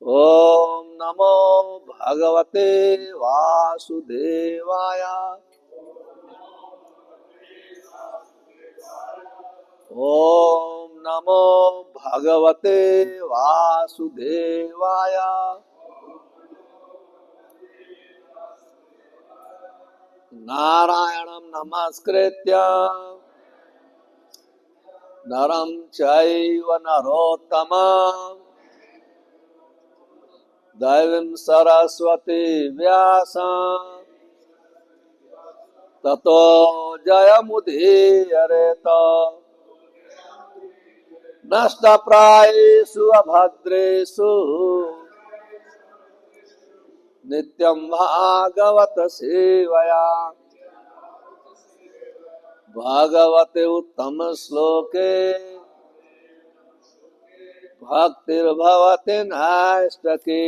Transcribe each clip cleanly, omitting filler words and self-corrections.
ओम नमो भगवते वासुदेवाय। ओम नमो भगवते वासुदेवाय। नारायणं नमस्कृत्य नरं चैव नरोत्तमं देवीं सरस्वती व्यासं ततो जयमुदीरयेत। नष्टप्रायेषु अभद्रेषु नित्यं भागवत सेवया। भागवते उत्तम श्लोके भक्तिर्भवति नैष्ठिकी।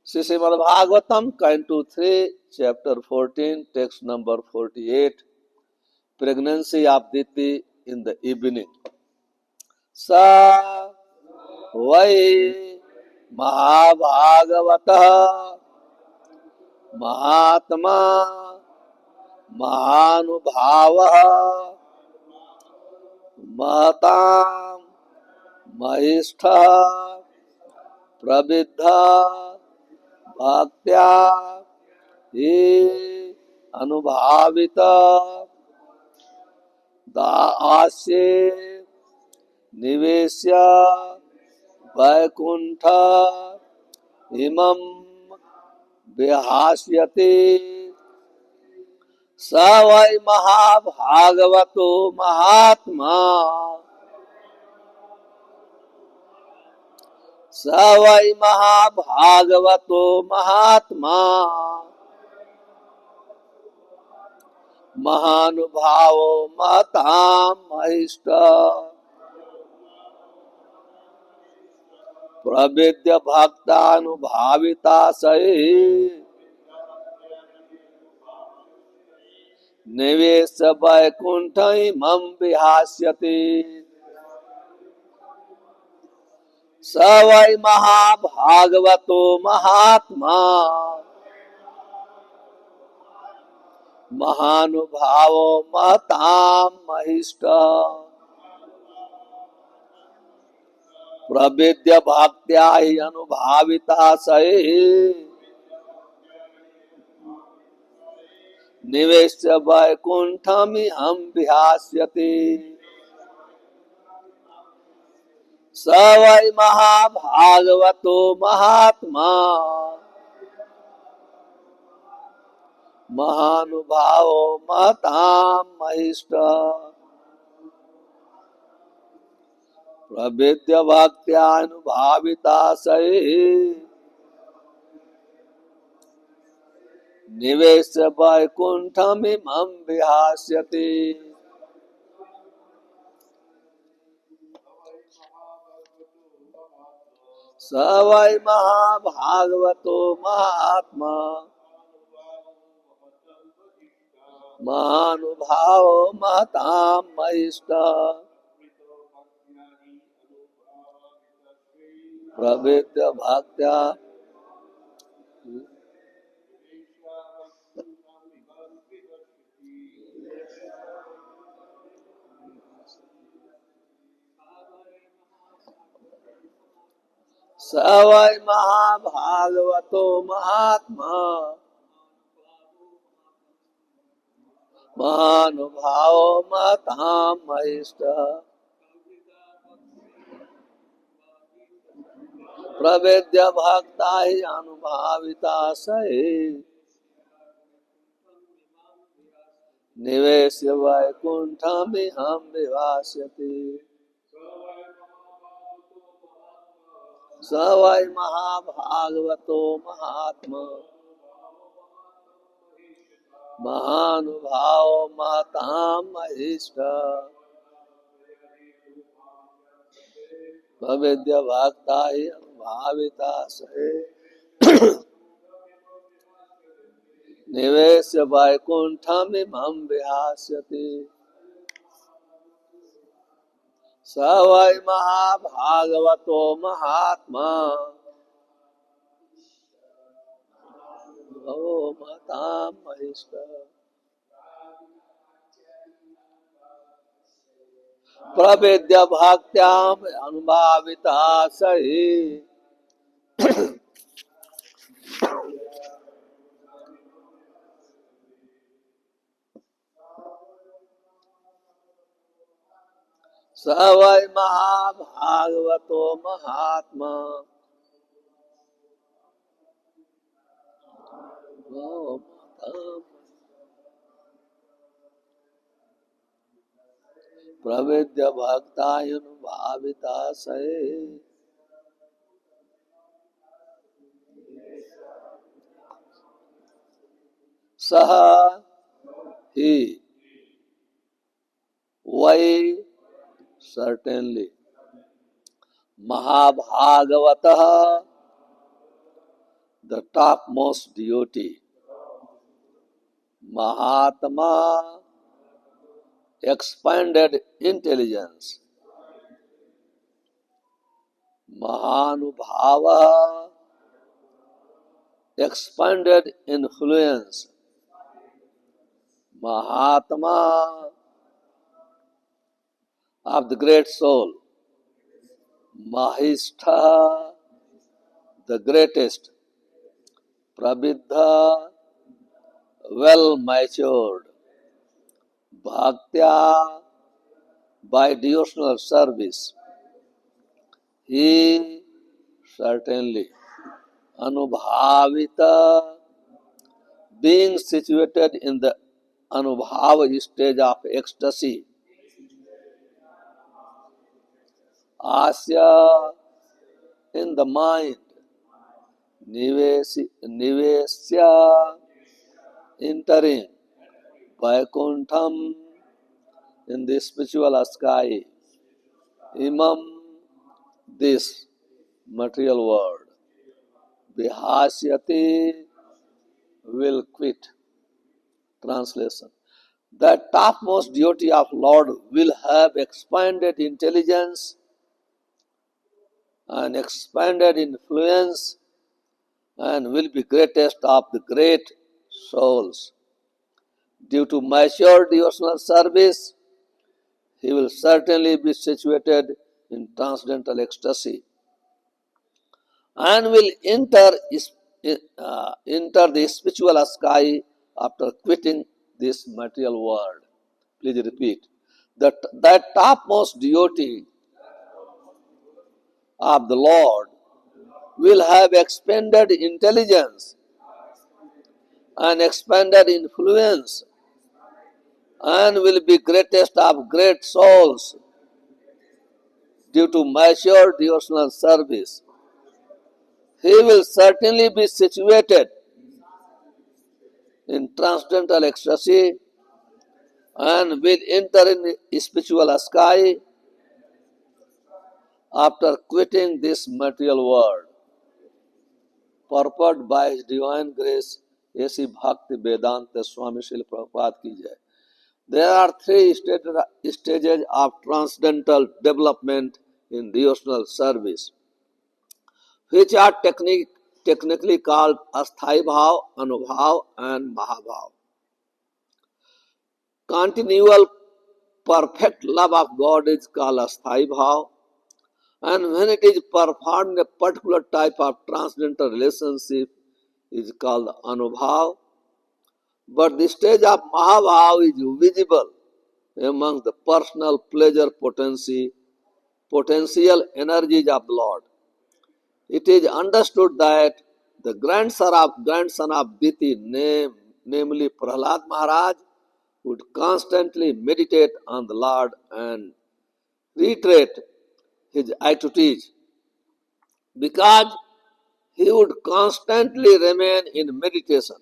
Shrimad Bhagavatam canto 3 chapter 14 text number 48 pregnancy of Diti in the evening. सा वै महाभागवतः महात्मा महानुभावः महतां महिष्ठः प्रविद्ध भक्त्या ये अनुभावित दास्ये निवेश्य वैकुंठ इमं विहास्यति। स वै महाभागवतो महात्मा स वै महाभागवतो महात्मा महानुभावो महतां महिष्ठः प्रविद्य भक्तानुभाविताशये निवेश वैकुंठ इमं विहास्यति। स वै महाभागवतो महात्मा महानुभावो महतां महिष्ठः प्रविद्य भक्त्या हि अनुभाविताशये निवेश्य वैकुंठमिहं विहास्यति। स वै महाभागवतो महात्मा महानुभावो महतां महिष्ठः प्रविद्य भक्त्यानुभाविताशये निवेश्य वैकुंठमिमं विहास्यति। स वै महाभागवतो महात्मा महानुभावो महतां महिष्ठः प्रविद्य भक्त्या स वै महाभागवतो महात्मा महानुभावो महतां महिष्ठः प्रविद्य भक्ता हि अनुभाविताशये निवेश्य वैकुंठमिहं विहास्यति। स वै महाभागवतो महात्मा महानुभावो महतां महिष्ठः प्रविद्य भक्ता हि अनुभाविताशये निवेश्य वैकुंठमिमं विहास्यति। स वै महाभागवतो महात्मा भवो मतां महिष्ठ प्रवेद्य भक्त्याम अनुभाविता सहि स वै महाभागवतो महात्मा भवो मतां प्रवेद्य भक्तानुभाविता सहि सह ही वै certainly Mahabhagavata, the topmost deity, Mahatma, expanded intelligence, Mahanubhava, expanded influence, Mahatma of the great soul, Mahistha, the greatest, Prabiddha, well matured, Bhaktya, by devotional service, he certainly, Anubhavita, being situated in the Anubhava stage of ecstasy, Asya, in the mind, Nivesya, entering, Vaikuntham, in the spiritual sky, Imam, this material world, Vihasyati, will quit. Translation. The topmost deity of Lord will have expanded intelligence and expanded influence and will be greatest of the great souls. Due to mature devotional service, he will certainly be situated in transcendental ecstasy and will enter the spiritual sky after quitting this material world. Please repeat. That topmost deity of the Lord will have expanded intelligence and expanded influence and will be greatest of great souls due to mature devotional service. He will certainly be situated in transcendental ecstasy and will enter in the spiritual sky after quitting this material world. Purport by His Divine Grace, A.C. Bhakti Vedanta Swami Srila Prabhupada ki jai. There are three stages of transcendental development in devotional service, which are technically called Asthai Bhav, Anubhav, and Mahabhav. Continual perfect love of God is called Asthai Bhav, and when it is performed in a particular type of transcendental relationship is called Anubhav. But the stage of Mahabhav is visible among the personal pleasure potential energies of the Lord. It is understood that the grandson of Diti, namely Prahlad Maharaj, would constantly meditate on the Lord and reiterate his attitudes, because he would constantly remain in meditation.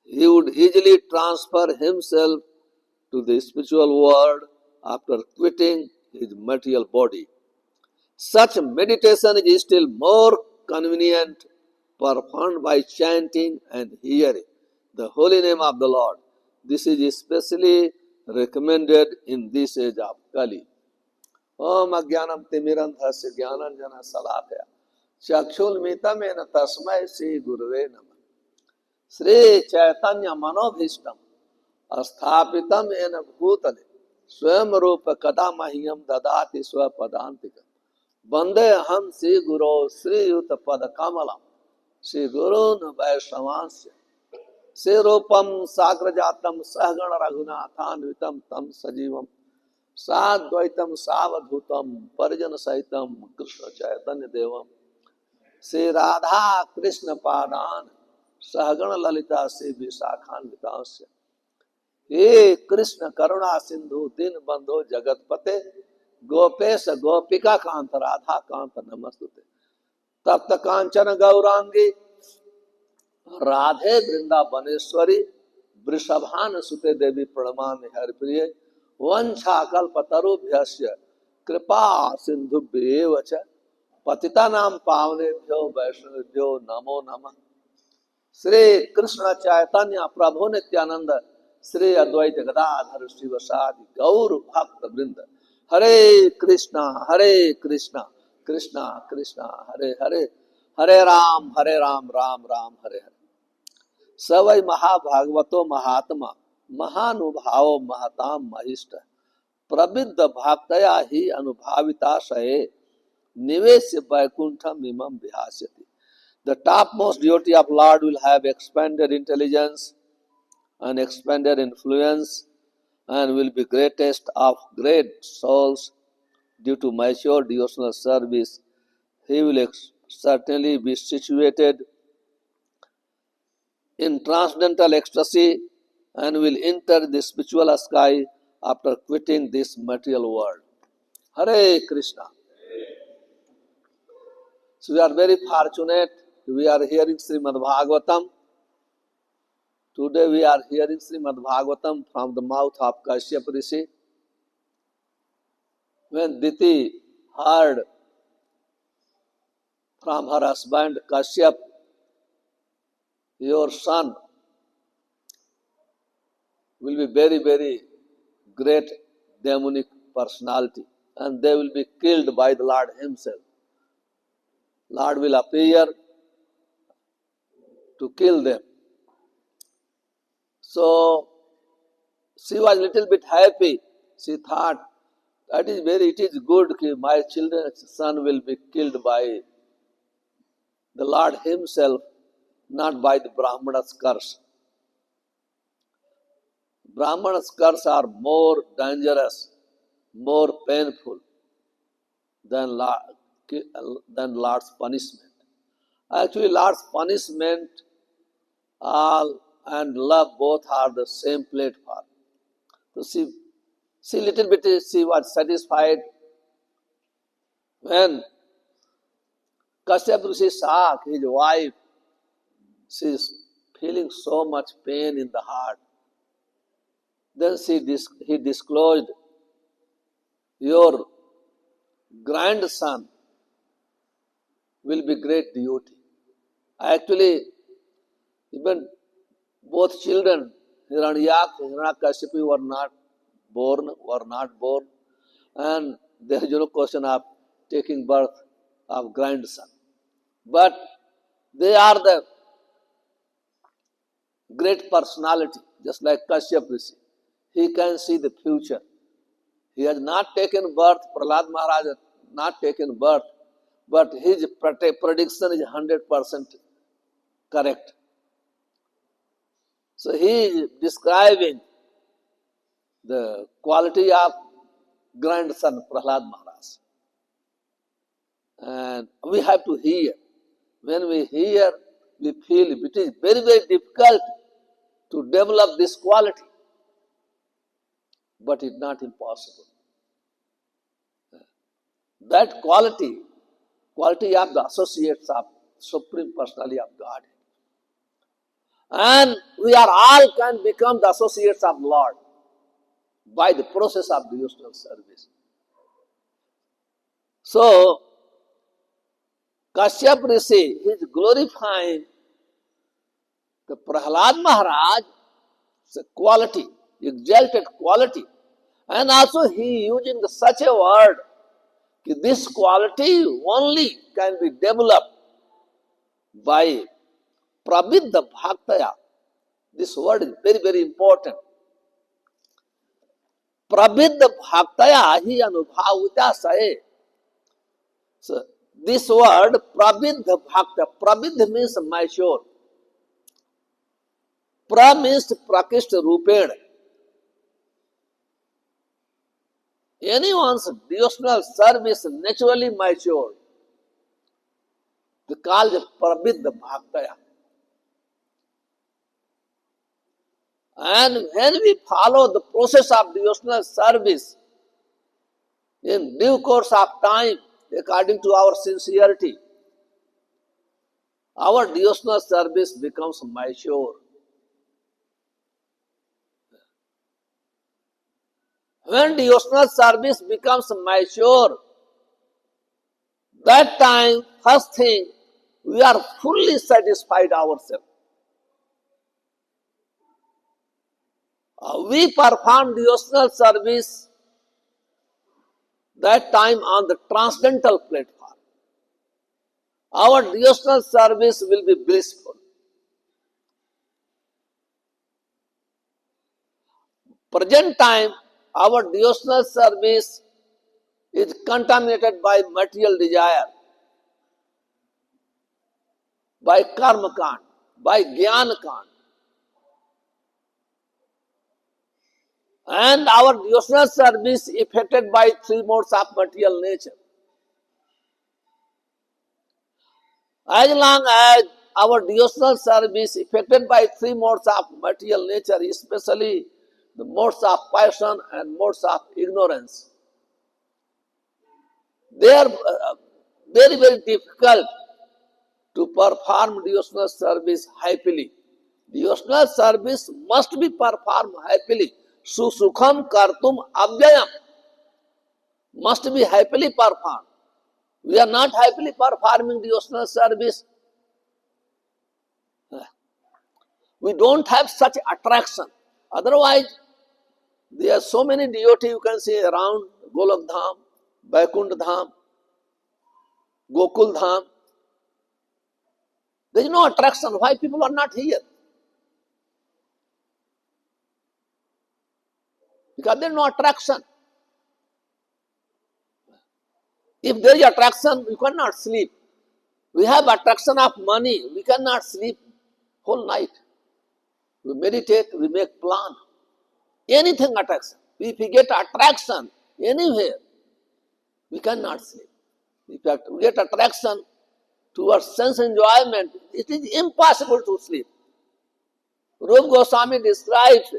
He would easily transfer himself to the spiritual world after quitting his material body. Such meditation is still more convenient performed by chanting and hearing the holy name of the Lord. This is especially recommended in this age of Kali. ओम अज्ञानम तिमिरंधस्य ज्ञानांजन शलाकया चक्षुर्मिलितं येन तस्मै श्री गुरुवे नमः। श्री चैतन्य मनोभीष्टम स्थापितम येन भूतले स्वयं रूप कदा मह्यम ददाति स्वपदान्तिकम्। वंदे हम श्री गुरो श्रीयुत पद कमलम श्री गुरून् वैष्णवांस्य श्री रूपम साग्र जातम सहगण रघुनाथान्वितम तम सजीवम साद्वैतम सावधूतम परिजन सहितम कृष्ण चैतन्य देवम श्री राधा कृष्ण पादान सहगण ललिता श्री विशाखान्वितांस्य हे कृष्ण करुणा सिंधु दीन बंधु जगतपते गोपेश गोपिका कांत राधा कांत नमस्तुते। तप्त कांचन गौरांगी राधे वृंदावनेश्वरी वृषभान सुते देवी प्रणमामि हरिप्रिये वंशाकल्पतरुभ्यस्य कृपा सिंधुभ्येव च पतितानां पावनेभ्यो वैष्णवेभ्यो नमो नमः। श्री कृष्ण चैतन्य प्रभु नित्यानंद श्री अद्वैत गदाधर शिवसादि गौर भक्त वृंद हरे कृष्णा कृष्णा कृष्णा हरे हरे हरे राम राम राम हरे हरे। सवै महाभागवतो महात्मा महानुभावो महताम महिष्ठ प्रविद्ध भक्तया ही अनुभाविताशये निवेश्य वैकुंठम इमं विहास्यति। The topmost devotee of Lord will have expanded intelligence and expanded influence and will be greatest of great souls due to mature devotional service. He will certainly be situated in transcendental ecstasy and will enter the spiritual sky after quitting this material world. Hare Krishna. So we are very fortunate. We are hearing Srimad Bhagavatam. Today we are hearing Srimad Bhagavatam from the mouth of Kashyap Rishi. When Diti heard from her husband Kashyap, your son will be very, very great demonic personality and they will be killed by the Lord himself. Lord will appear to kill them. So she was little bit happy. She thought it is good that my children's son will be killed by the Lord himself, not by the Brahmana's curse. Brahmana's curse are more dangerous, more painful than Lord's punishment. Actually, Lord's punishment all and love both are the same platform. So she little bit she was satisfied when Kashyap Rishi saw his wife, she is feeling so much pain in the heart. Then he disclosed, your grandson will be great devotee. Actually, even both children, Hiranyak and Hiranyakashipu were not born, and there is no question of taking birth of grandson. But they are the great personality, just like Kashyap Rishi. He can see the future. He has not taken birth, Prahlad Maharaj has not taken birth, but his prediction is 100% correct. So he is describing the quality of grandson Prahlad Maharaj. And we have to hear. When we hear, we feel it is very, very difficult to develop this quality. But it's not impossible. That quality of the associates of Supreme Personality of God. And we are all can become the associates of Lord by the process of devotional service. So, Kashyap Rishi is glorifying the Prahlad Maharaj, the quality, exalted quality. And also he using such a word this quality only can be developed by pravidha bhaktaya. This word is very, very important. Pravidha bhaktaya hi anubhavita saye. So, this word pravidha bhakta, pravidha means mature. Pra means prakishta rupena. Anyone's devotional service naturally matured. They call it pravidha bhaktaya. And when we follow the process of devotional service in due course of time, according to our sincerity, our devotional service becomes mature. When devotional service becomes mature, that time, first thing, we are fully satisfied ourselves. We perform devotional service that time on the transcendental platform. Our devotional service will be blissful. Present time, our devotional service is contaminated by material desire, by karma kand, by jnana kand. And our devotional service affected by three modes of material nature. As long as our devotional service affected by three modes of material nature, especially the modes of passion and modes of ignorance, they are very, very difficult to perform devotional service happily. Devotional service must be performed happily. Susukham kartum abhyayam must be happily performed. We are not happily performing devotional service. We don't have such attraction. Otherwise, there are so many devotees you can see around Golok Dham, Vaikuntha Dham, Gokul Dham. There is no attraction. Why people are not here? Because there is no attraction. If there is attraction, we cannot sleep. We have attraction of money, we cannot sleep whole night. We meditate, we make plan. Anything attraction. If we get attraction anywhere, we cannot sleep. If we get attraction towards sense enjoyment, it is impossible to sleep. Rupa Goswami describes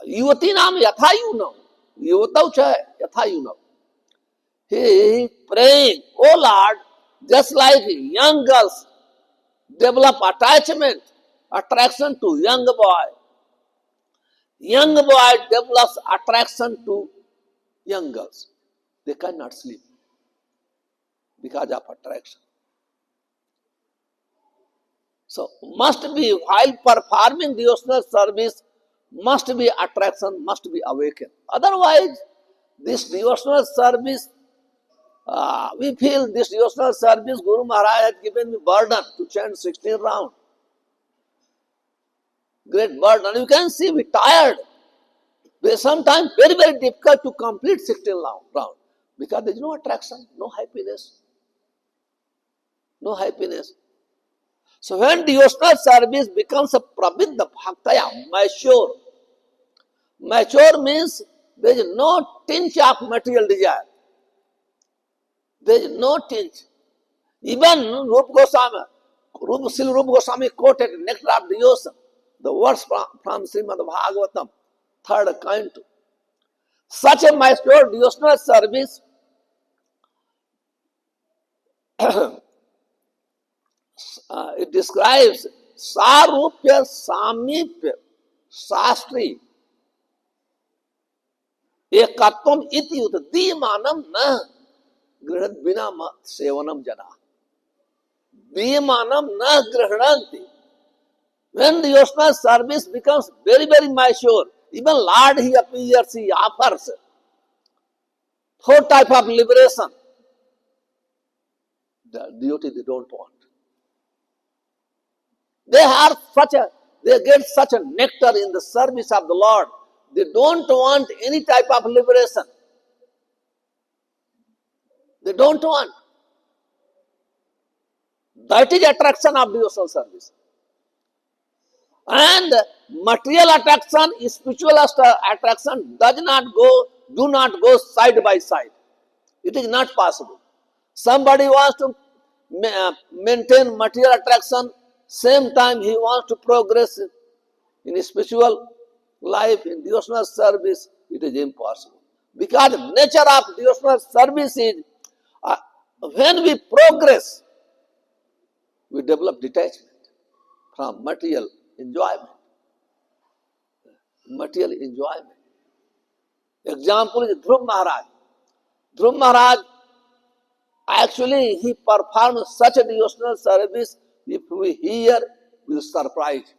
Yuvati Nam Yatha Yunam. Yuvatau cha Yatha Yunam. He is praying, oh Lord, just like young girls develop attachment, attraction to young boy. Young boy develops attraction to young girls. They cannot sleep because of attraction. So, must be, while performing devotional service, must be attraction, must be awakened. Otherwise, this devotional service, we feel this devotional service, Guru Maharaj has given me burden to chant 16 rounds. Great burden. You can see we tired. Sometimes very, very difficult to complete 16 rounds because there is no attraction, no happiness. No happiness. So when devotional service becomes a pravidha bhaktaya, mature. Mature means there is no tinge of material desire. There is no tinge. Even Rupa Goswami quoted Nectar of Devotion, the words from Srimad Bhagavatam, 3rd canto. Such a mature devotional service it describes Sarupya Samipya Shastri Ekatvam iti Diyamanam na Grihat Bina Sevanam Jana. Diyamanam na Grihananti. When the devotional service becomes very, very mature, even Lord he appears, he offers Four type of liberation. The devotee they don't want. They get such a nectar in the service of the Lord. They don't want any type of liberation. They don't want. That is attraction of devotional service. And material attraction, spiritual attraction do not go side by side. It is not possible. Somebody wants to maintain material attraction, same time he wants to progress in spiritual life, in devotional service. It is impossible. Because the nature of devotional service is, when we progress, we develop detachment from material enjoyment. Material enjoyment. Example is Dhruv Maharaj. Dhruv Maharaj, actually he performed such a devotional service, if we hear, we will surprise.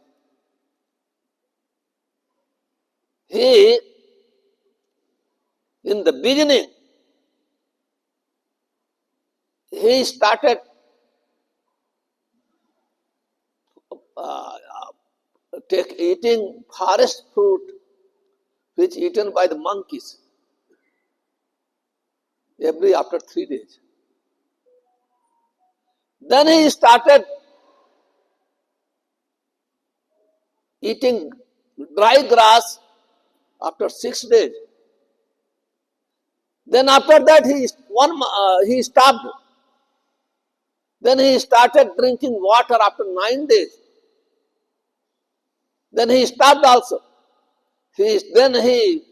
He, in the beginning, he started eating forest fruit which eaten by the monkeys after 3 days. Then he started eating dry grass after 6 days. Then after that he stopped. Then he started drinking water after 9 days. Then he stopped also. Then he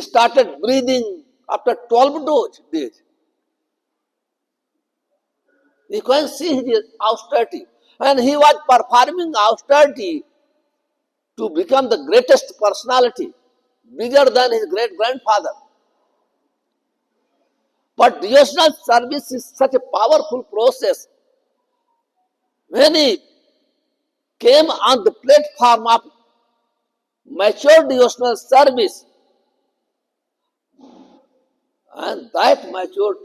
started breathing after 12 days. You can see his austerity. And he was performing austerity to become the greatest personality, bigger than his great-grandfather. But devotional service is such a powerful process. When he came on the platform of mature devotional service, and that mature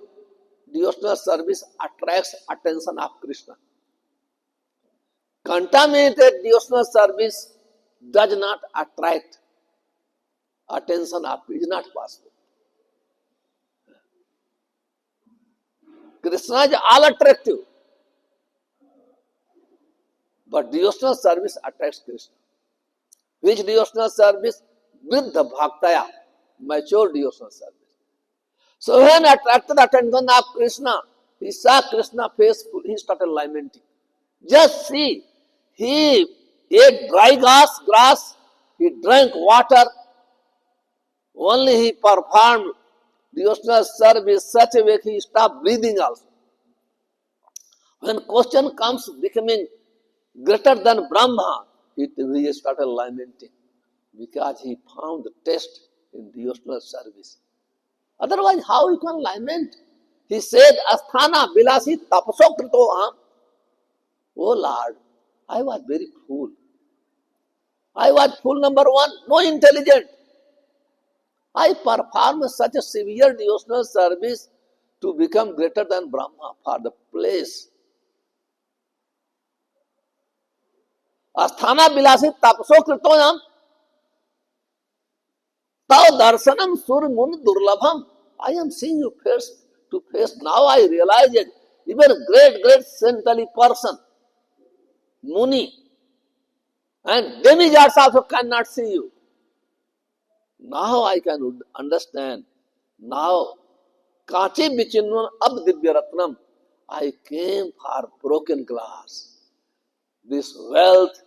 devotional service attracts attention of Krishna. Contaminated devotional service does not attract attention of Krishna. It is not possible. Krishna is all attractive, but devotional service attracts Krishna. Which devotional service? Vriddha Bhaktaya, mature devotional service. So when attracted attention of Krishna, he saw Krishna faceful, he started lamenting. Just see, he ate dry grass, he drank water, only he performed devotional service such a way he stopped breathing also. When question comes becoming greater than Brahma, he started lamenting because he found the taste in devotional service. Otherwise, how you can lament? He said, Asthana bilasi tapaso krito aham. Oh Lord, I was very fool. I was fool number one, no intelligent. I performed such a severe devotional service to become greater than Brahma for the place. Asthana bilasi tapaso krito aham. Tau darshanam sur mun durlabham. I am seeing you face to face. Now I realize it. Even great saintly person, Muni, and demigods also cannot see you. Now I can understand. Now, Kachi Bichinvan Ab Divya Ratnam, I came for broken glass. This wealth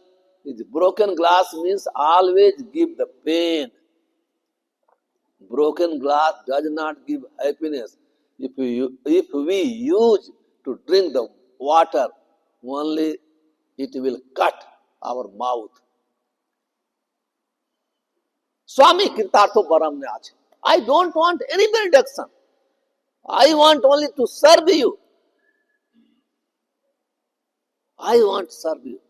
is broken glass means always give the pain. Broken glass does not give happiness. If we use to drink the water, only it will cut our mouth. Swami Kirtartho Param ne ache. I don't want any benediction. I want only to serve you. I want to serve you.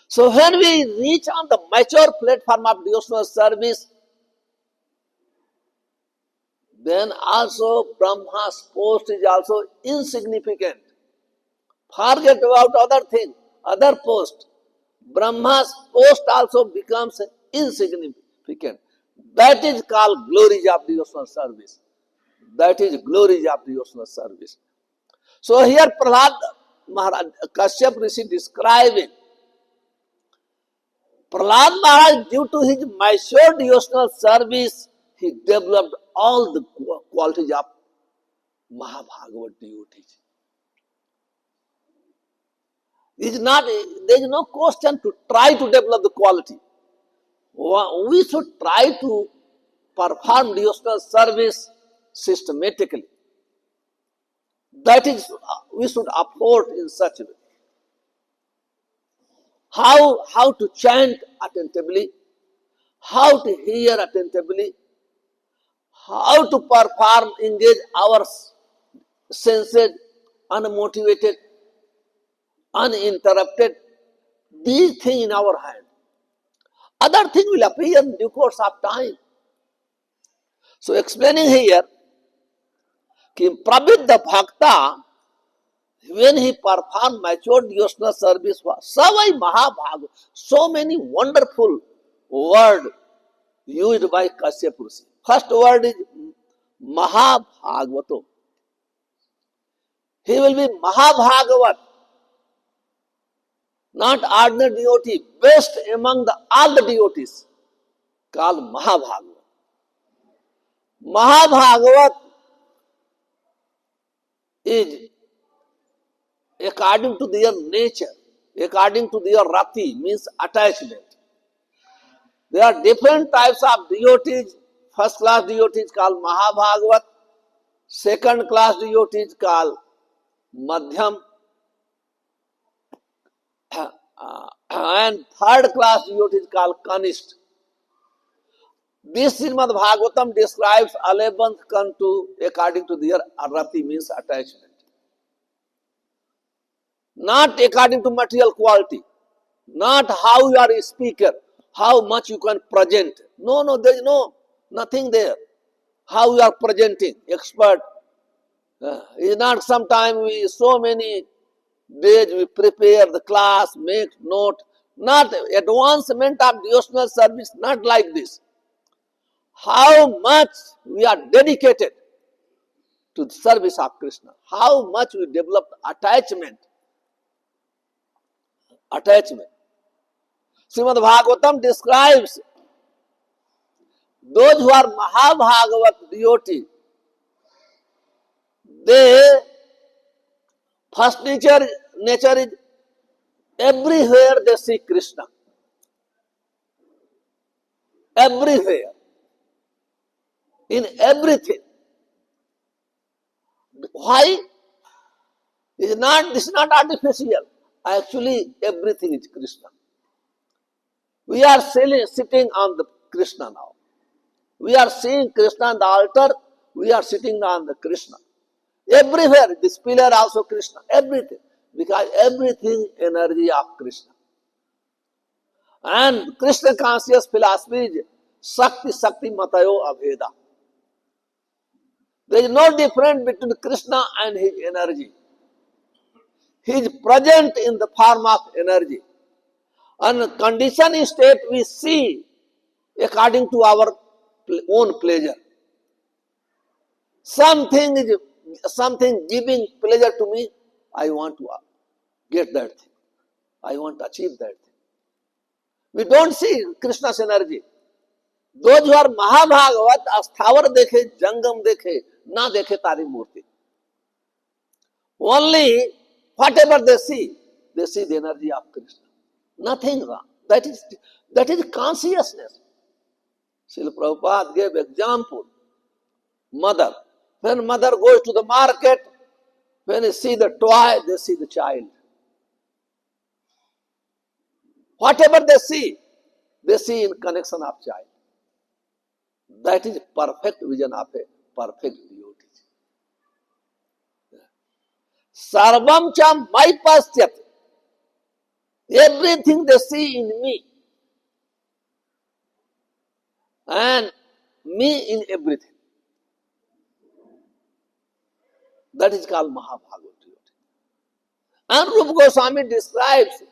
So when we reach on the mature platform of devotional service, then also Brahma's post is also insignificant. Forget about other thing, other post. Brahma's post also becomes insignificant. That is called glories of devotional service. That is glories of devotional service. So here Prahlad Maharaj, Kashyap Rishi describing Prahlad Maharaj, due to his mature devotional service, he developed all the qualities of Mahabhagavat devotees. There is no question to try to develop the quality. We should try to perform devotional service systematically. That is, we should afford in such a way. How to chant attentively, how to hear attentively, how to perform, engage our senses unmotivated, uninterrupted. These things in our hand. Other things will appear in due course of time. So explaining here, कि प्रबुद्ध भक्ता, when he performed mature devotional service, Savai Mahabhag, so many wonderful words used by Kashyap Rishi. First word is Mahabhagavato. He will be Mahabhagavat, not ordinary devotee, best among all the devotees, called Mahabhagavat. Mahabhagavat is according to their nature, according to their rati, means attachment. There are different types of devotees. First class devotees called Mahabhagavat, second class devotees called Madhyam, and third class devotees called Kanishta. This Srimad Bhagavatam describes 11th canto according to their rati, means attachment. Not according to material quality, not how you are a speaker, how much you can present. No, there is nothing there. How you are presenting, expert. Is not sometime we so many days we prepare the class, make note. Not advancement of devotional service, not like this. How much we are dedicated to the service of Krishna. How much we develop attachment. Srimad Bhagavatam describes those who are Mahabhagavat devotees. They first nature is everywhere they see Krishna. Everywhere. In everything. Why? This is not artificial. Actually, everything is Krishna. We are sitting on the Krishna now. We are seeing Krishna on the altar. We are sitting on the Krishna. Everywhere, this pillar also Krishna. Everything. Because everything energy of Krishna. And Krishna conscious philosophy is Sakti Matayo Abheda. There is no difference between Krishna and his energy. He is present in the form of energy. And conditioned state we see according to our own pleasure. Something giving pleasure to me, I want to get that thing. I want to achieve that thing. We don't see Krishna's energy. Those who are Mahabhagavat, Asthavar dekhe, Jangam dekhe, na dekhe Tari Murti. Only whatever they see the energy of Krishna. Nothing wrong. That is consciousness. Srila Prabhupada gave example. Mother. When mother goes to the market, when they see the toy, they see the child. Whatever they see in connection of child. That is perfect vision of a perfect devotee. Sarvam cham maipastyat. Everything they see in me. And me in everything. That is called Mahabhagavad devotee. And Rupa Goswami describes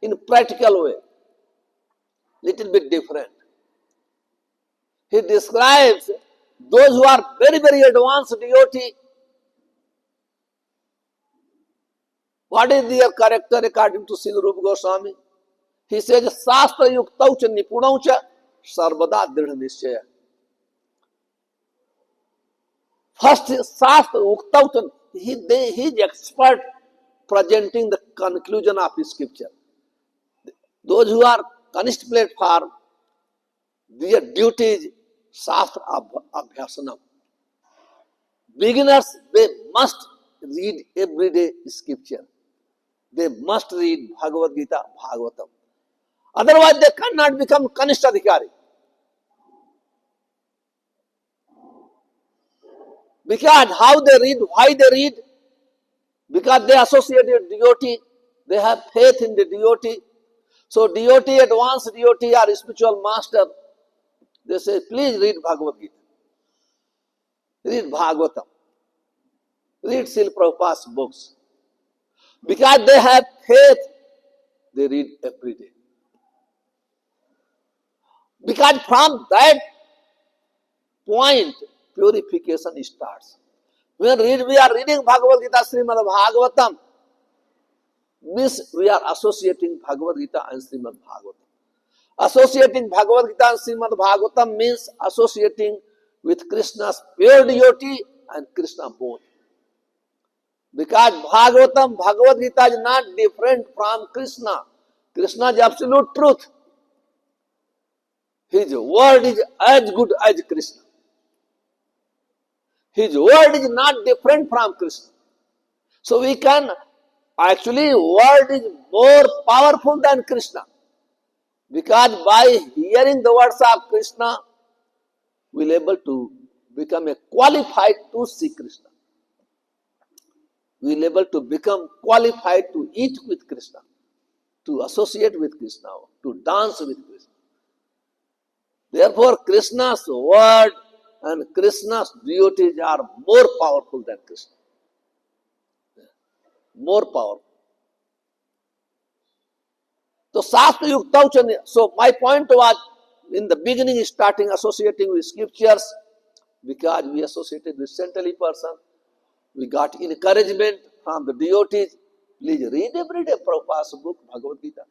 in practical way, little bit different. He describes those who are very, very advanced devotee. What is their character according to Srila Rupa Goswami? He says, Sastra yuktau cha nipunau cha sarvada dridha nishchaya. First, Sastra yuktau cha, he is expert presenting the conclusion of the scripture. Those who are Kanishta platform, their duty is Sastra Abhyasanam. Beginners, they must read every day scripture. They must read Bhagavad Gita, Bhagavatam. Otherwise, they cannot become Kanishta Adhikari. Because how they read, why they read? Because they associate with devotee, they have faith in the devotee. So devotee, advanced devotee or spiritual master, they say, please read Bhagavad Gita. Read Bhagavatam. Read Srila Prabhupada's books. Because they have faith, they read every day. Because from that point, purification starts. We are reading Bhagavad Gita, Srimad Bhagavatam, means we are associating Bhagavad Gita and Srimad Bhagavatam. Associating Bhagavad Gita and Srimad Bhagavatam means associating with Krishna's pure devotee and Krishna both. Because Bhagavatam, Bhagavad Gita is not different from Krishna. Krishna is absolute truth. His word is as good as Krishna. His word is not different from Krishna. So we can, actually, word is more powerful than Krishna. Because by hearing the words of Krishna, we will be able to become a qualified to see Krishna. We will be able to become qualified to eat with Krishna, to associate with Krishna, to dance with Krishna. Therefore, Krishna's word and Krishna's devotees are more powerful than Krishna. More powerful. So, Sastra Yuktauchani. So, my point was, in the beginning, starting associating with scriptures, because we associated with saintly person, we got encouragement from the devotees. Please read every day Prabhupada's book, Bhagavad Gita,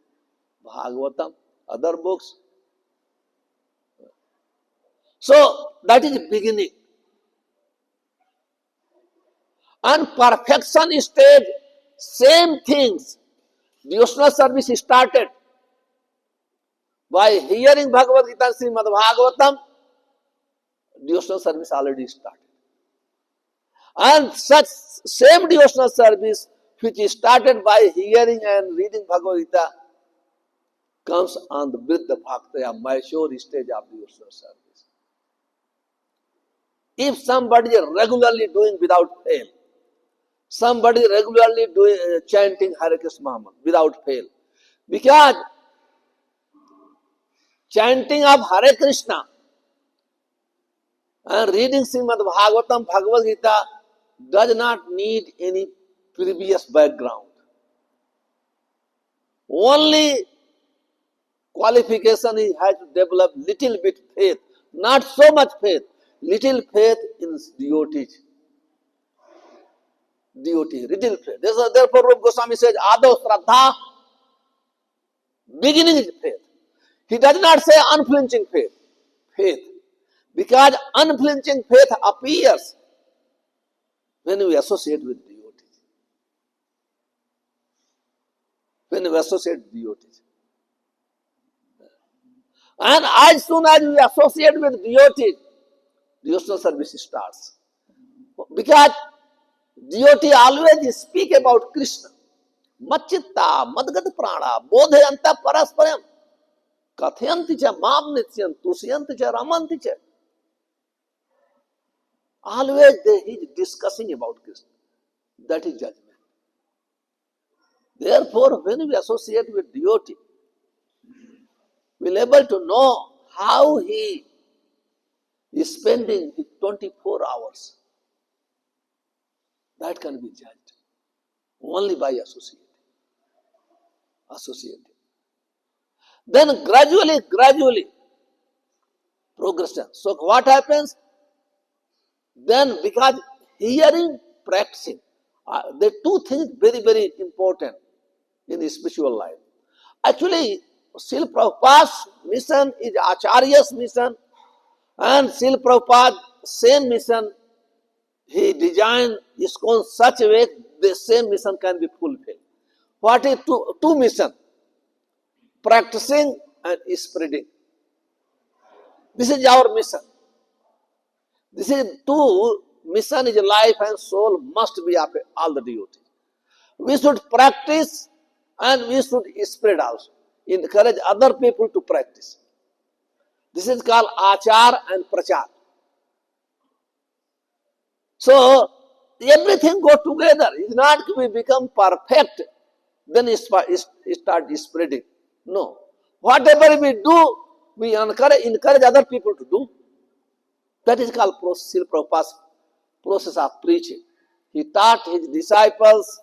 Bhagavatam, other books. So, that is beginning. And perfection stage, same things. Devotional service started by hearing Bhagavad Gita and Srimad Bhagavatam. Devotional service already started. And such same devotional service which is started by hearing and reading Bhagavad Gita comes on the Vriddha Bhaktaya, mature stage of devotional service. If somebody is regularly doing without fail, somebody regularly doing chanting Hare Krishna Mahamant without fail, because chanting of Hare Krishna and reading Srimad Bhagavatam, Bhagavad Gita does not need any previous background. Only qualification is has to develop little bit faith, not so much faith, little faith in devotees. Devotee, little faith. Therefore, Rupa Goswami says, Ado Shraddha, beginning is faith. He does not say unflinching faith. Faith. Because unflinching faith appears when we associate with devotees. When we associate with devotees. And as soon as we associate with devotees, devotional service starts. Because devotee always speak about Krishna. Machitta, Madgad Prana, Bodhayanta Parasparam, Kathyanti cha, Mam Nityan, Tusyanti cha, Ramanti cha. Always he is discussing about Krishna. That is judgment. Therefore, when we associate with devotee, we will be able to know how he is spending his 24 hours. that can be judged only by associating. Then gradually, progression. So what happens? Then because hearing, practicing, the two things very important in the spiritual life. Actually, Srila Prabhupada's mission is Acharya's mission, and Srila Prabhupada same mission. He designed ISKCON such a way the same mission can be fulfilled. What is two mission? Practicing and spreading. This is our mission. This is two mission is life and soul must be up all the duty. We should practice and we should spread also. Encourage other people to practice. This is called achar and prachar. So everything go together. It's not we become perfect, then it start spreading. No. Whatever we do, we encourage other people to do. That is called Srila Prabhupada's process of preaching. He taught his disciples,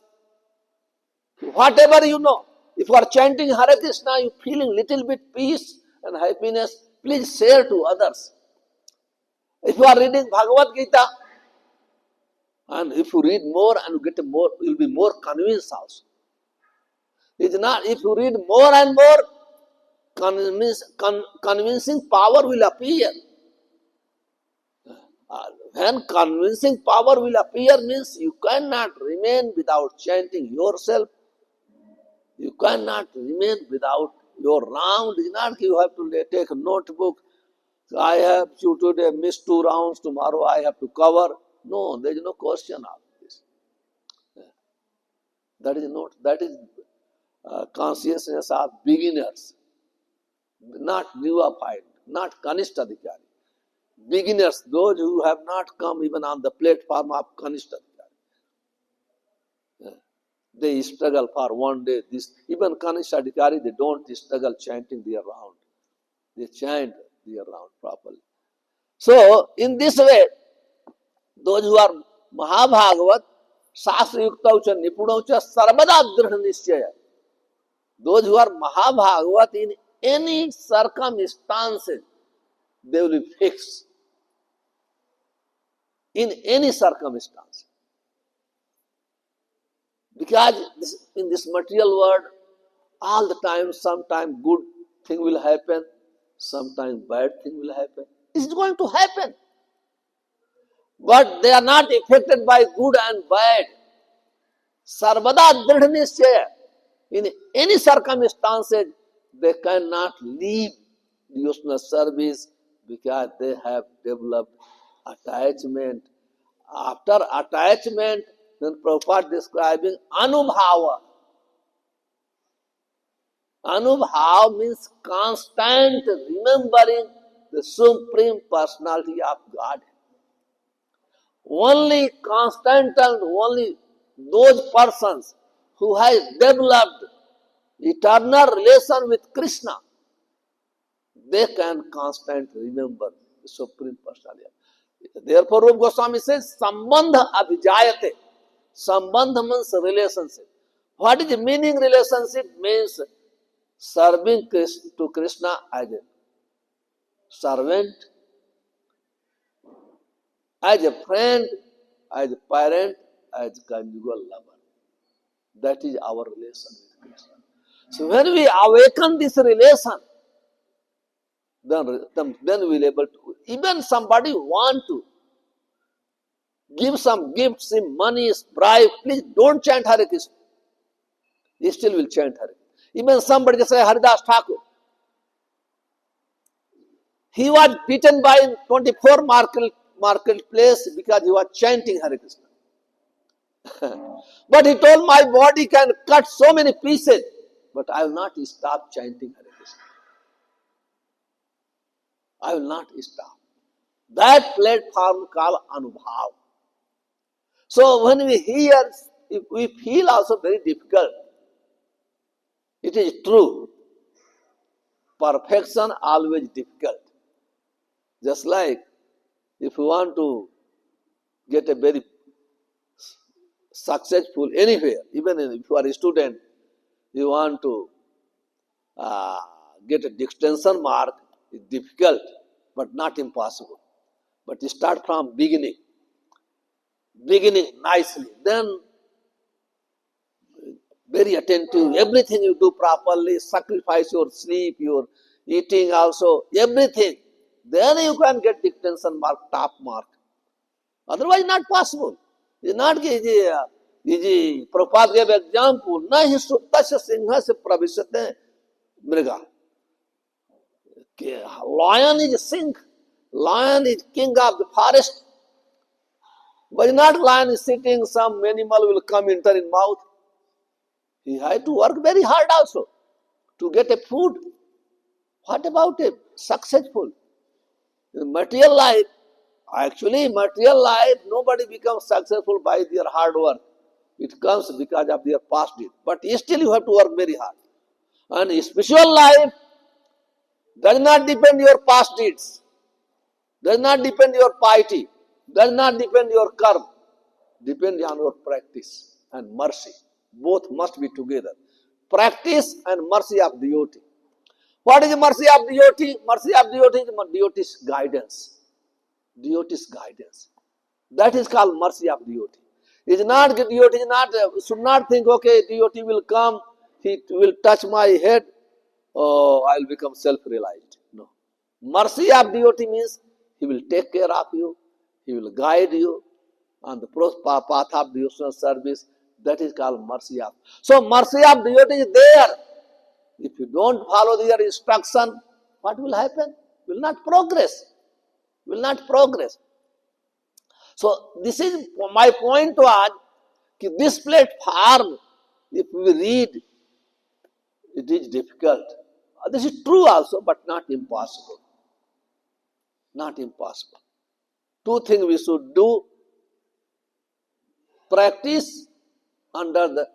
whatever you know. If you are chanting Hare Krishna, you feeling little bit peace and happiness, please share to others. If you are reading Bhagavad Gita, and if you read more and you get more, you will be more convinced also. It's not, if you read more and more, convincing power will appear. When convincing power will appear means you cannot remain without chanting yourself. You cannot remain without your round. It's not you have to take a notebook. I have to today miss 2 rounds, tomorrow I have to cover. No, there is no question of this. That is consciousness of beginners, not neophyte, not Kanishta Adhikari. Beginners, those who have not come even on the platform of Kanishta Adhikari. They struggle for one day. Even Kanishta Adhikari, they don't struggle chanting their round. They chant their round properly. So, in this way, those who are Mahabhagavat, Shastra Yuktaucha, Nipunaucha, Sarvada Drihna Nischaya. Those who are Mahabhagavat in any circumstances, they will be fixed. In any circumstance. Because in this material world, all the time, sometimes good thing will happen, sometimes bad thing will happen. It's going to happen. But they are not affected by good and bad. Sarvada Dridha Nischaya. In any circumstances, they cannot leave devotional service because they have developed attachment. After attachment, then Prabhupada describing Anubhava. Anubhava means constant remembering the Supreme Personality of God. Only constant and only those persons who have developed eternal relation with Krishna, they can constantly remember the Supreme Personality. Therefore, Rupa Goswami says, Sambandha abhijayate. Sambandha means relationship. What is the meaning relationship? Means serving to Krishna as a servant, as a friend, as a parent, as a conjugal lover. That is our relation with Krishna. So when we awaken this relation, then we will be able to, even somebody want to give some gifts, some money, bribe, please don't chant Hare Krishna. He still will chant Hare. Even somebody just say Haridas Thakur. He was beaten by 24 marketplace because he was chanting Hare Krishna. But he told, my body can cut so many pieces, but I will not stop chanting Hare Krishna. I will not stop. That platform called Anubhav. So when we hear, we feel also very difficult. It is true. Perfection always difficult. Just like if you want to get a very successful anywhere. Even if you are a student, you want to get a distinction mark, is difficult, but not impossible. But you start from beginning nicely, then very attentive, everything you do properly, sacrifice your sleep, your eating also, everything. Then you can get distinction mark, top mark. Otherwise, not possible. It's not easy. Prabhupada gave example. Na hi supta se singha se pravishyate mriga. Lion is king. Lion is king of the forest. But not lion is sitting, some animal will come enter in mouth. He had to work very hard also to get a food. What about a successful? In material life, actually material life, nobody becomes successful by their hard work. It comes because of their past deed. But still you have to work very hard. And spiritual life does not depend your past deeds, does not depend your piety, does not depend your karma, depend on your practice and mercy. Both must be together. Practice and mercy of devotee. What is the mercy of devotee? Mercy of devotee is devotee's guidance. Devotee's guidance. That is called mercy of devotee. It is not devotee is not should not think, okay, devotee will come, he will touch my head, oh, I will become self-realized. No. Mercy of devotee means he will take care of you, he will guide you on the path of devotional service. That is called mercy of. So mercy of devotee is there. If you don't follow their instruction, what will happen? Will not progress. Will not progress. So this is my point was, this platform, if we read, it is difficult. This is true also, but not impossible. Not impossible. Two things we should do. Practice under the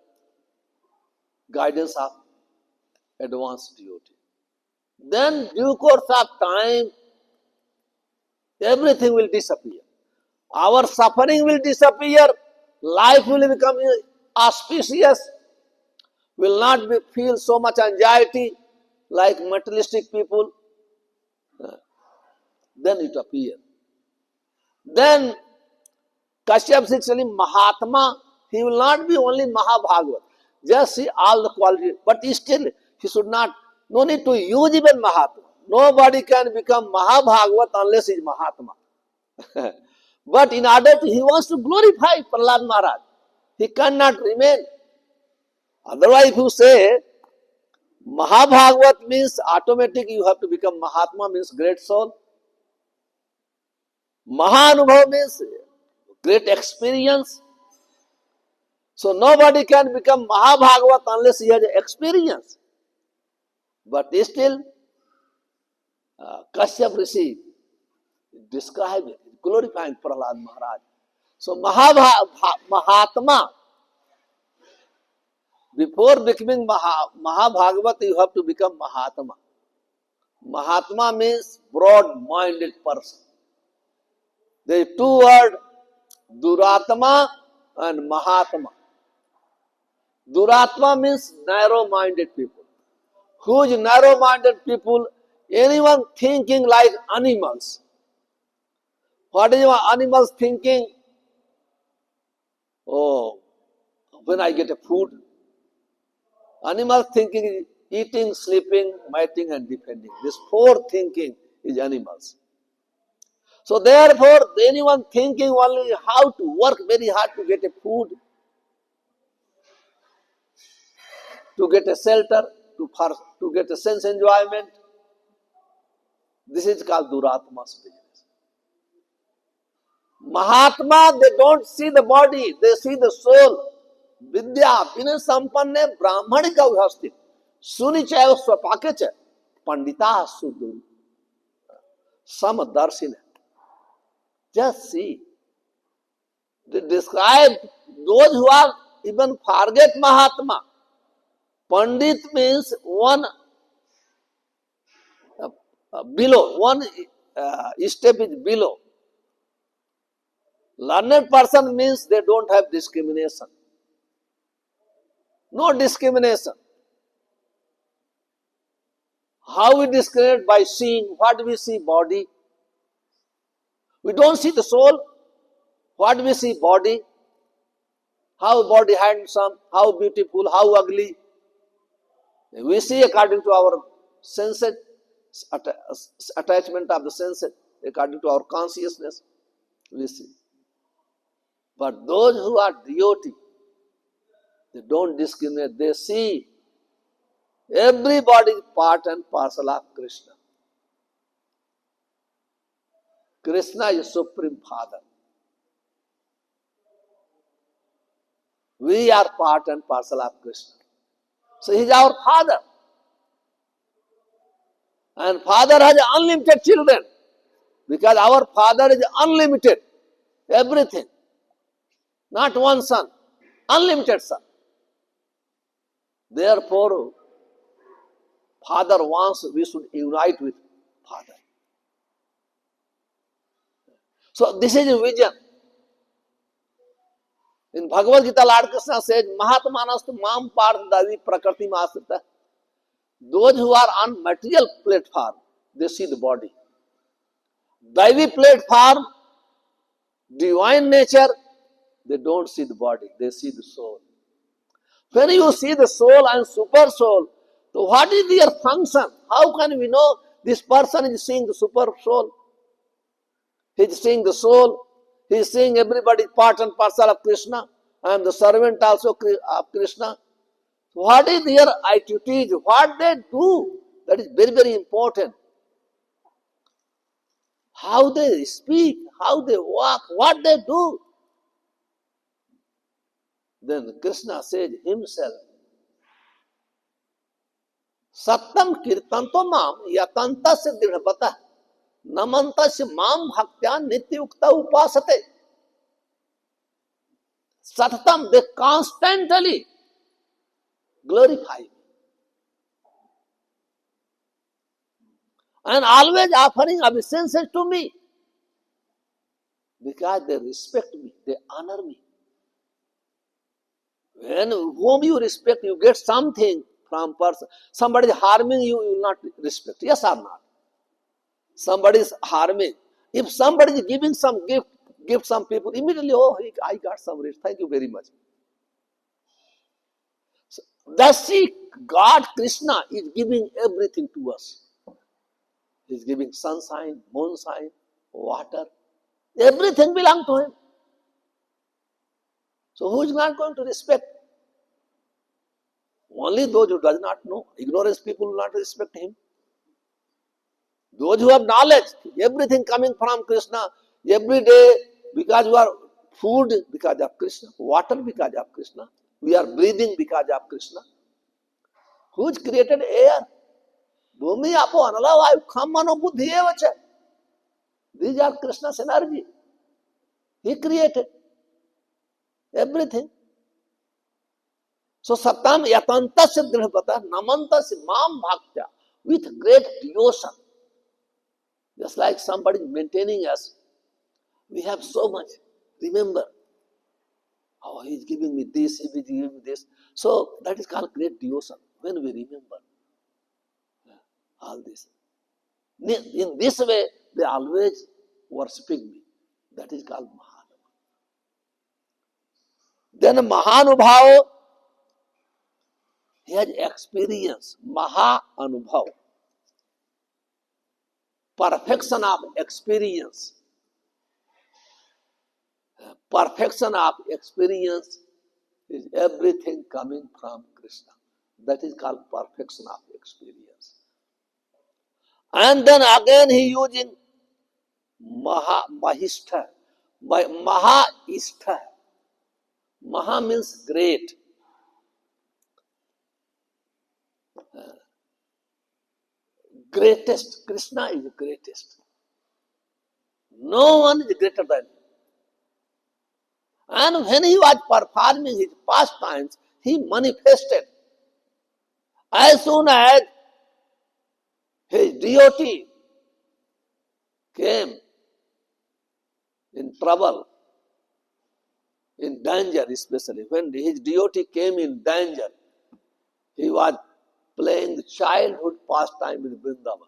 guidance of advanced devotee. Then due course of time, everything will disappear. Our suffering will disappear. Life will become auspicious. Will not feel so much anxiety like materialistic people. Then it appears. Then Kashyap Sikshali Mahatma, he will not be only Mahabhagavat. Just see all the qualities. But still, he should not, no need to use even Mahatma. Nobody can become Mahabhagavat unless he is Mahatma. But in order to, he wants to glorify Prahlad Maharaj. He cannot remain. Otherwise, if you say Mahabhagavat means automatic, you have to become Mahatma, means great soul. Mahanubhav means great experience. So nobody can become Mahabhagavat unless he has experience. But still, Kashyap Rishi described it, glorifying Prahlad Maharaj. So Mahatma, before becoming Mahabhagavat, you have to become Mahatma. Mahatma means broad-minded person. There are two words, Duratma and Mahatma. Duratma means narrow-minded people. Who is narrow-minded people? Anyone thinking like animals. What is animals thinking? Oh, when I get a food. Animals thinking is eating, sleeping, mating and defending. This four thinking is animals. So therefore, anyone thinking only how to work very hard to get a food, to get a shelter, to get a sense enjoyment, this is called Duratma's business. Mahatma, they don't see the body, they see the soul. Vidya, Vinay Sampanne, Brahmanika Vyasthi, Sunichaya Swapakecha, Pandita Sudu, Samadarshina. Just see. They describe those who are even forget Mahatma. Pandit means one below, one step is below. Learned person means they don't have discrimination. No discrimination. How we discriminate? By seeing what we see body. We don't see the soul. What we see body. How body handsome, how beautiful, how ugly. We see according to our senses, attachment of the senses, according to our consciousness, we see. But those who are devotee, they don't discriminate. They see everybody part and parcel of Krishna. Krishna is Supreme Father. We are part and parcel of Krishna. So he is our Father. And Father has unlimited children. Because our Father is unlimited. Everything. Not one son. Unlimited son. Therefore, Father wants we should unite with Father. So this is a vision. In Bhagavad Gita, Lord Krishna says, Mahatmanastu mam parth davi prakriti masrita. Those who are on material platform, they see the body. Daivi platform, divine nature, they don't see the body, they see the soul. When you see the soul and super soul, so what is their function? How can we know this person is seeing the super soul? He is seeing the soul. He is seeing everybody part and parcel of Krishna. I am the servant also of Krishna. What is their attitude? What they do? That is very, very important. How they speak, how they walk, what they do. Then Krishna says himself, Sattam kirtanto mam yatantasya dridhapata namantasya mam bhaktya nityukta upasate. Sattam, they constantly glorify me. And always offering obeisances to me. Because they respect me, they honor me. When whom you respect, you get something from person. Somebody is harming you, you will not respect. Yes or not? Somebody is harming. If somebody is giving some gift some people, immediately, oh, I got some rich. Thank you very much. So, thus see, God, Krishna, is giving everything to us. He is giving sunshine, moonshine, water. Everything belongs to him. So who is not going to respect? Only those who does not know. Ignorance people will not respect him. Those who have knowledge, everything coming from Krishna, every day, because you are food because of Krishna, water because of Krishna, we are breathing because of Krishna. Who created air? Bhumi, apo, anala, vayu, kham, mano, buddhi, evacha. These are Krishna's energy. He created everything. So Satam yatantasya dridhapata namantasya mam bhaktya, with great devotion. Just like somebody maintaining us, we have so much. Remember, oh, he is giving me this, he is giving me this. So that is called great devotion. When we remember all this. In this way, they always worshipping me. That is called Mahanubhava. Then Mahanubhava, he has experience. Maha-anubhav. Perfection of experience. Perfection of experience is everything coming from Krishna. That is called perfection of experience. And then again he using Mahistha. Maha-istha. Maha means great. Greatest. Krishna is the greatest. No one is greater than him. And when he was performing his pastimes, he manifested. As soon as his devotee came in trouble, in danger especially. When his devotee came in danger, he was playing the childhood pastime with Vrindavan.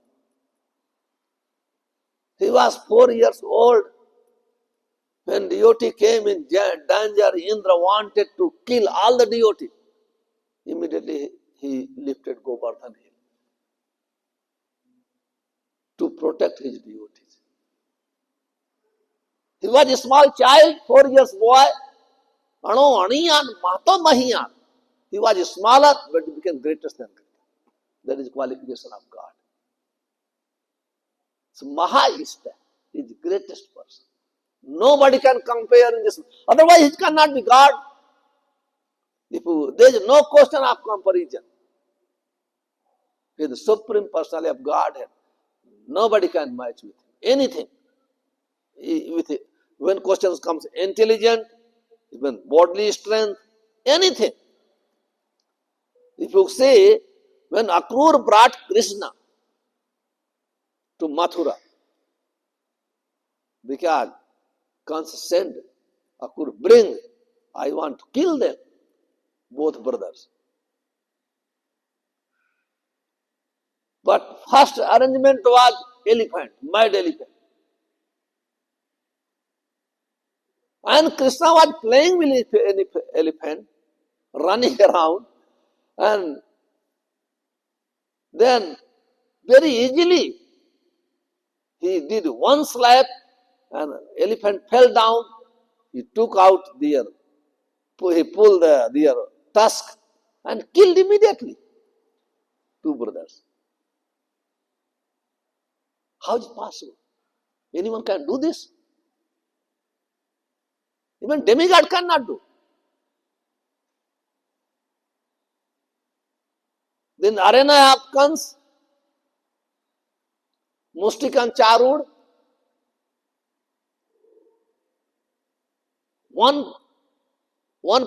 He was 4 years old. When devotee came in danger, Indra wanted to kill all the devotee. Immediately he lifted Govardhan hill to protect his devotees. He was a small child, 4 years boy. He was smaller, but he became greatest than Krishna. That is qualification of God. So Mahaishta is the greatest person. Nobody can compare in this. Otherwise, it cannot be God. There is no question of comparison. He is the supreme personality of Godhead. Nobody can match with him. Anything. With it. When questions comes, intelligent, even bodily strength, anything. If you say, when Akrur brought Krishna to Mathura, because Kansa sent Akrur, bring, I want to kill them, both brothers. But first arrangement was elephant, mad elephant. And Krishna was playing with elephant, running around, and then very easily he did one slap and elephant fell down. He took out their, he pulled their tusk and killed immediately two brothers. How is it possible? Anyone can do this? Even demigod cannot do. Then arena comes, Mustik and Charud. One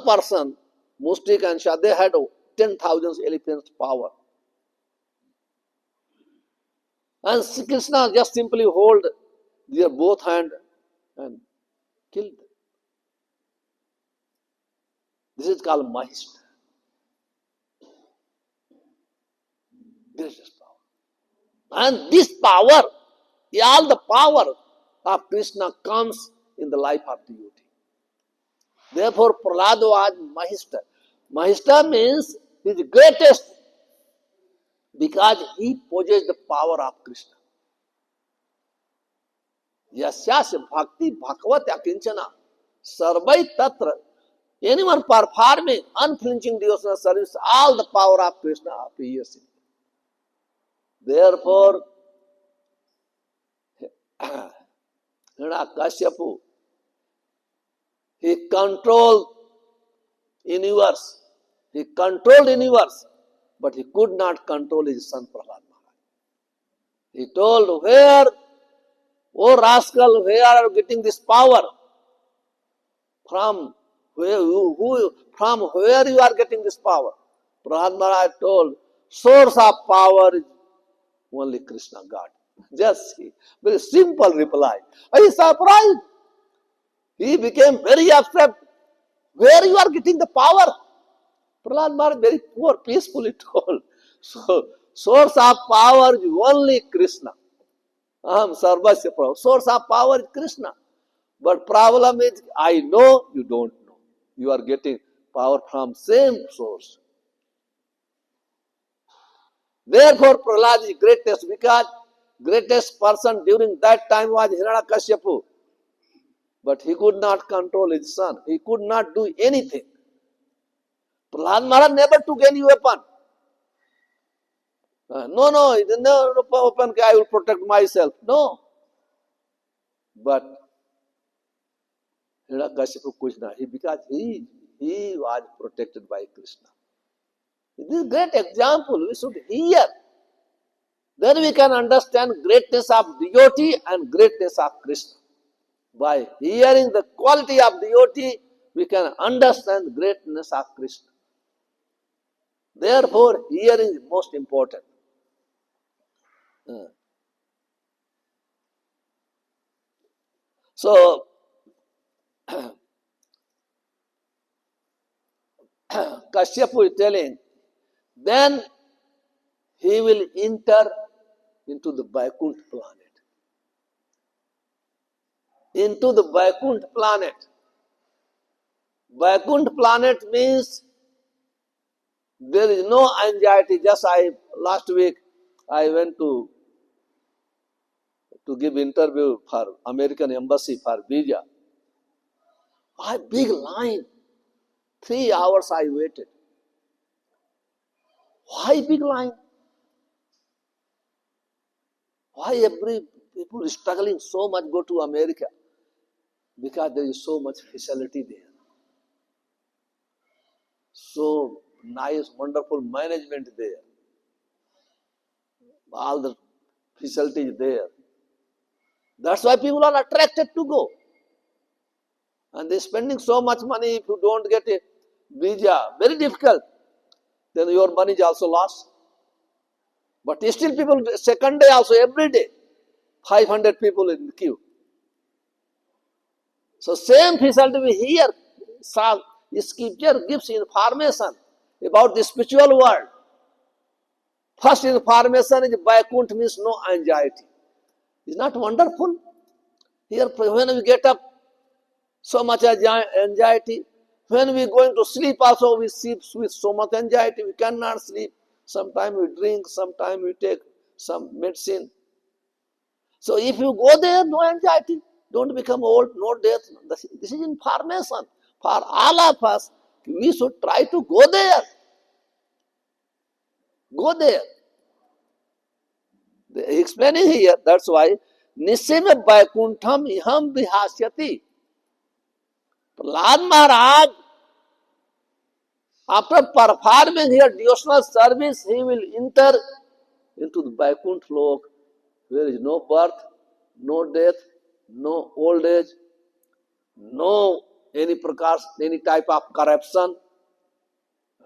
person, Mustik and Shah, they had 10,000 elephants power. And Krishna just simply hold their both hand and killed them. This is called Mahishta. Greatest power. And this power, all the power of Krishna comes in the life of devotee. Therefore, Prahlad was Mahishta. Mahishta means he is the greatest because he possessed the power of Krishna. Yasyasya bhakti bhakavata kinchana sarvai tatra. Anyone performing unflinching devotional service, all the power of Krishna appears in him. Therefore, Hiranyakashipu, he controlled universe. He controlled universe, but he could not control his son Prahlad Maharaj. He told, where, oh rascal, where are you getting this power? From where you are getting this power? Prahlad Maharaj told, source of power is only Krishna, God. Just see, very simple reply. I is surprised. He became very upset. Where you are getting the power? Prahlad Maharaj very poor, peacefully told. So, source of power is only Krishna. Sarvasya Prabhu. Source of power is Krishna. But problem is, I know, you don't know. You are getting power from same source. Therefore, Prahlad is greatest because greatest person during that time was Hiranyakashipu. But he could not control his son. He could not do anything. Prahlad Maharaj never took any weapon. No, weapon, I will protect myself. No. But Hiranyakashipu could not. Because he was protected by Krishna. This is a great example. We should hear. Then we can understand greatness of devotee and greatness of Krishna. By hearing the quality of devotee, we can understand greatness of Krishna. Therefore, hearing is most important. So, Kashyapa is telling, then he will enter into the Vaikuntha planet. Into the Vaikuntha planet. Vaikuntha planet means there is no anxiety. Just last week I went to give interview for American Embassy for visa. A big line. 3 hours I waited. Why big line? Why every people is struggling so much go to America? Because there is so much facility there. So nice, wonderful management there. All the facilities there. That's why people are attracted to go. And they're spending so much money. If you don't get a visa, very difficult, then your money is also lost. But still people, second day also, every day, 500 people in the queue. So same facility we hear, scripture gives information about the spiritual world. First information is Vaikuntha means no anxiety. Is not wonderful? Here when we get up, so much anxiety. When we going to sleep also, we sleep with so much anxiety, we cannot sleep. Sometimes we drink, sometimes we take some medicine. So if you go there, no anxiety. Don't become old, no death. This is information for all of us. We should try to go there. Go there. They explaining here, that's why Nisime Vaikuntham iham vihasyati. Prahlad Maharaj, after performing here devotional service, he will enter into the Vaikuntha lok. There is no birth, no death, no old age, no any type of corruption,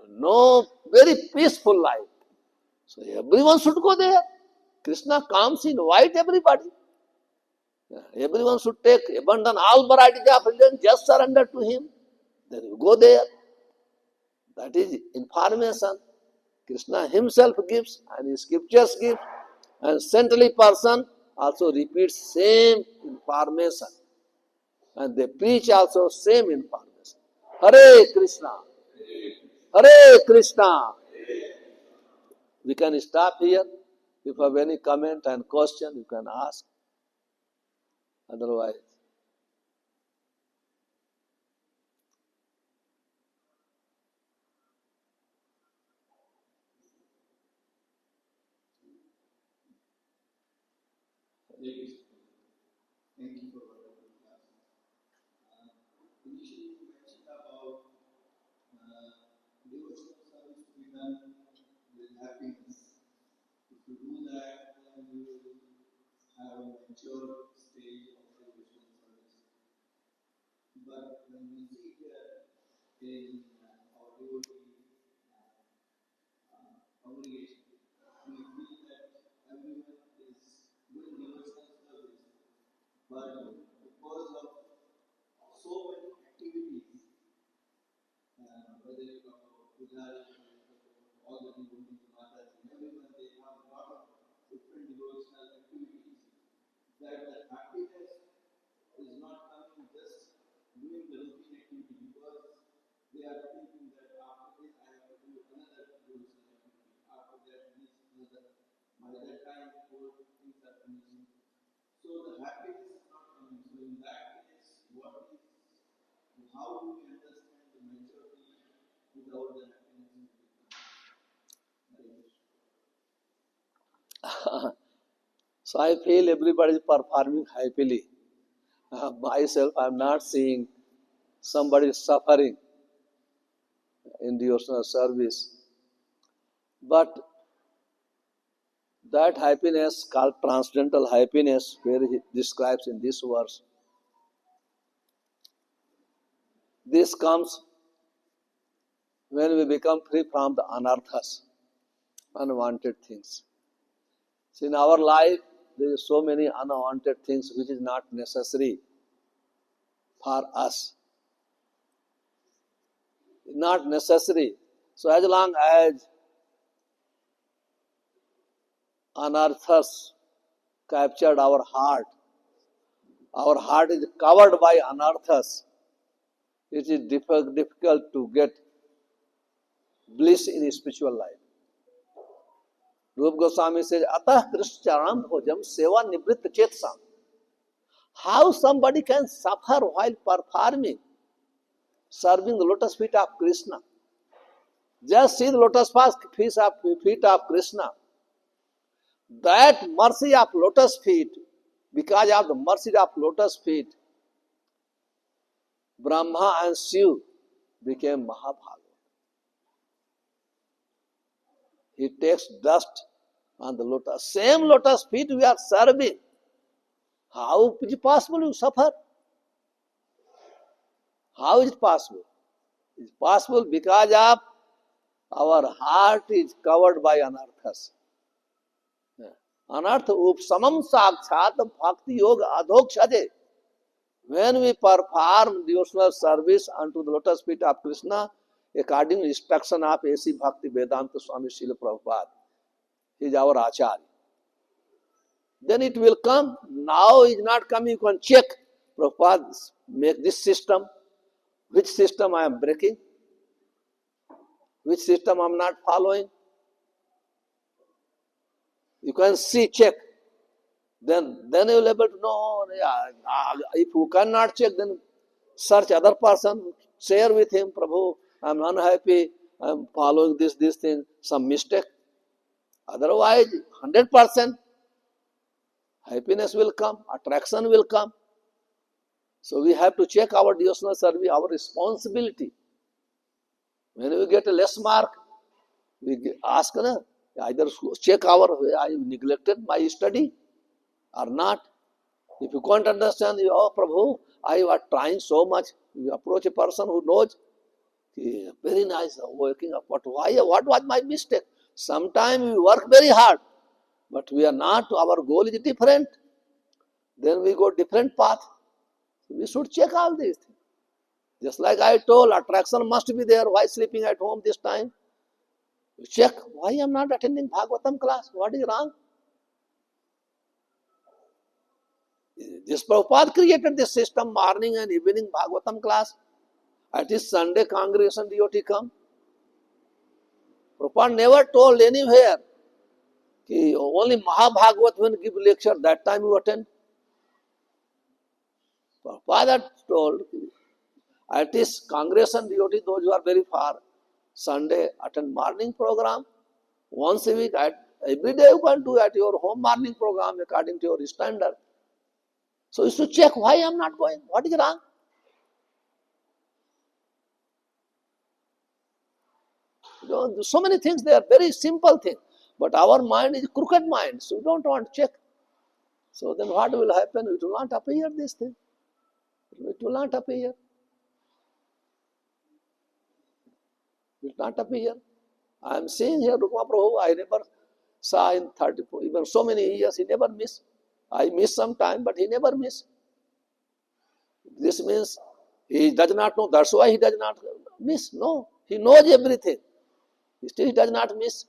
no very peaceful life. So everyone should go there. Krishna comes, invite everybody. Everyone should take, abandon all varieties of religion, just surrender to him. Then you go there. That is information. Krishna himself gives and his scriptures give. And saintly person also repeats same information. And they preach also same information. Hare Krishna. Hare Krishna. We can stop here. If you have any comment and question, you can ask. Otherwise, thank you for wonderful class. Initially, you mentioned about devotional service to be done with happiness. If you do that, then you will have a mature stage of devotional service. But when we see here in our devotee congregation, we feel that everyone is doing devotional service, but because of so many activities, whether you talk about Pujari, all the devotees, Matas, and everyone, they have a lot of different devotional activities, that the happiness is not coming just doing the routine activity, because they are thinking that after this I have to do another devotional activity, after that this another. By that time, all things are finishing. So the happiness is not coming. So in that case, how do we understand the maturity without the happiness? so I feel everybody is performing happily. Myself, I am not seeing somebody suffering in devotional service. But that happiness called transcendental happiness, where he describes in this verse, this comes when we become free from the anarthas, unwanted things. So in our life, there is so many unwanted things which is not necessary for us. not necessary. So as long as anarthas captured our heart is covered by anarthas, it is difficult to get bliss in spiritual life. Rupa Goswami says, Atah Krishna Charanam Bhojam Seva Nivritta Chetsam. How somebody can suffer while performing, serving the lotus feet of Krishna? Just see the lotus feet of Krishna. That mercy of lotus feet, because of the mercy of lotus feet, Brahma and Shiva became Mahabharata. He takes dust on the lotus. Same lotus feet we are serving. How is it possible you suffer? How is it possible? It's possible because of our heart is covered by anarthas. Anartha upsamam sakshat bhakti yoga adhokshade. When we perform devotional service unto the lotus feet of Krishna, according to instruction of A.C. Bhakti Vedanta Swami Srila Prabhupada, he is our Acharya. Then it will come. Now it is not coming. You can check. Prabhupada make this system. Which system I am breaking? Which system I am not following? You can see, check. Then you will be able to know. If you cannot check, then search other person, share with him, Prabhu, I am unhappy, I am following this thing, some mistake. Otherwise, 100% happiness will come, attraction will come. So we have to check our devotional service, our responsibility. When we get a less mark, we ask, either check I neglected my study or not. If you can't understand, oh Prabhu, I was trying so much. You approach a person who knows, very nice, working up. But why? What was my mistake? Sometimes we work very hard, but we are not, our goal is different. Then we go different path. We should check all these things. Just like I told, attraction must be there. Why sleeping at home this time? You check, why I am not attending Bhagavatam class? What is wrong? This Prabhupada created this system, morning and evening Bhagavatam class. At his Sunday congregation devotee come. Prabhupada never told anywhere कि only Mahabhagavat when give lecture, that time you attend. Prabhupada told at his congregation devotee, those who are very far, Sunday attend morning program. Once a week, every day you can do at your home morning program according to your standard. So you should check why I am not going. What is wrong? So many things, they are very simple things. But our mind is crooked mind, so we don't want to check. So then what will happen? It will not appear this thing. It will not appear. It will not appear. I am seeing here Rupa Prabhu, I never saw in 34, even so many years, he never missed. I missed some time, but he never missed. This means he does not know, that's why he does not miss. No, he knows everything. Still he does not miss.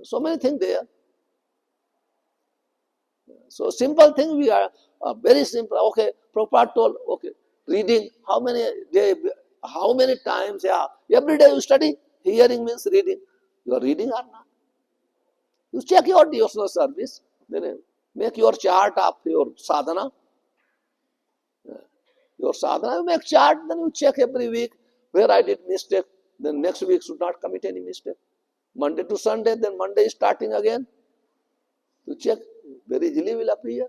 So many things there. So simple thing we are very simple. Okay, Prabhupada told, okay, reading, how many times, every day you study, hearing means reading. You are reading or not? You check your devotional service, then make your chart of your sadhana. Your sadhana, you make chart, then you check every week where I did mistake. Then next week should not commit any mistake. Monday to Sunday, then Monday is starting again. You check, very easily will appear.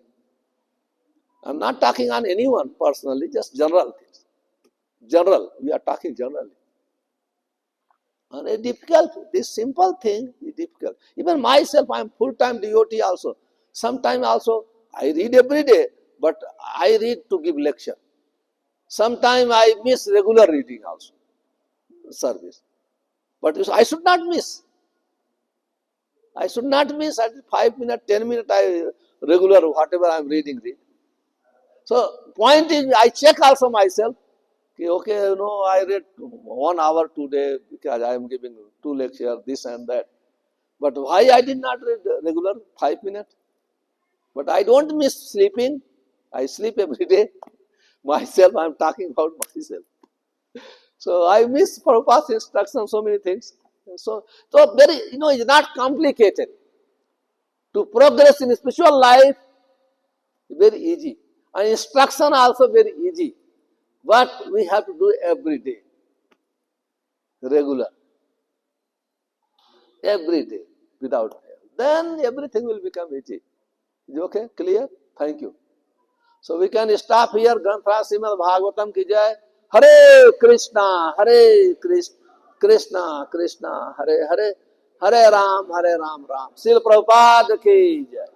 I am not talking on anyone personally, just general things. General, we are talking generally. And a difficult, this simple thing is difficult. Even myself, I am full-time devotee also. Sometimes also, I read every day, but I read to give lecture. Sometimes I miss regular reading also, service. But I should not miss. I should not miss at 5 minutes, 10 minutes, regular, whatever I am reading. So point is, I check also myself. Okay, I read 1 hour today because I am giving 2 lectures, this and that. But why I did not read regular 5 minutes? But I don't miss sleeping. I sleep every day. Myself, I am talking about myself. So I miss Prabhupada's instruction, so many things. So very, it's not complicated. To progress in spiritual life, very easy. And instruction also very easy. But we have to do every day, regular, every day, without fail. Then everything will become easy. Is it okay? Clear? Thank you. So we can stop here. Granthra Srimad Bhagavatam ki jai. Hare Krishna, Hare Krishna, Krishna Krishna, Hare Hare, Hare Ram, Ram. Srila Prabhupada ki jai.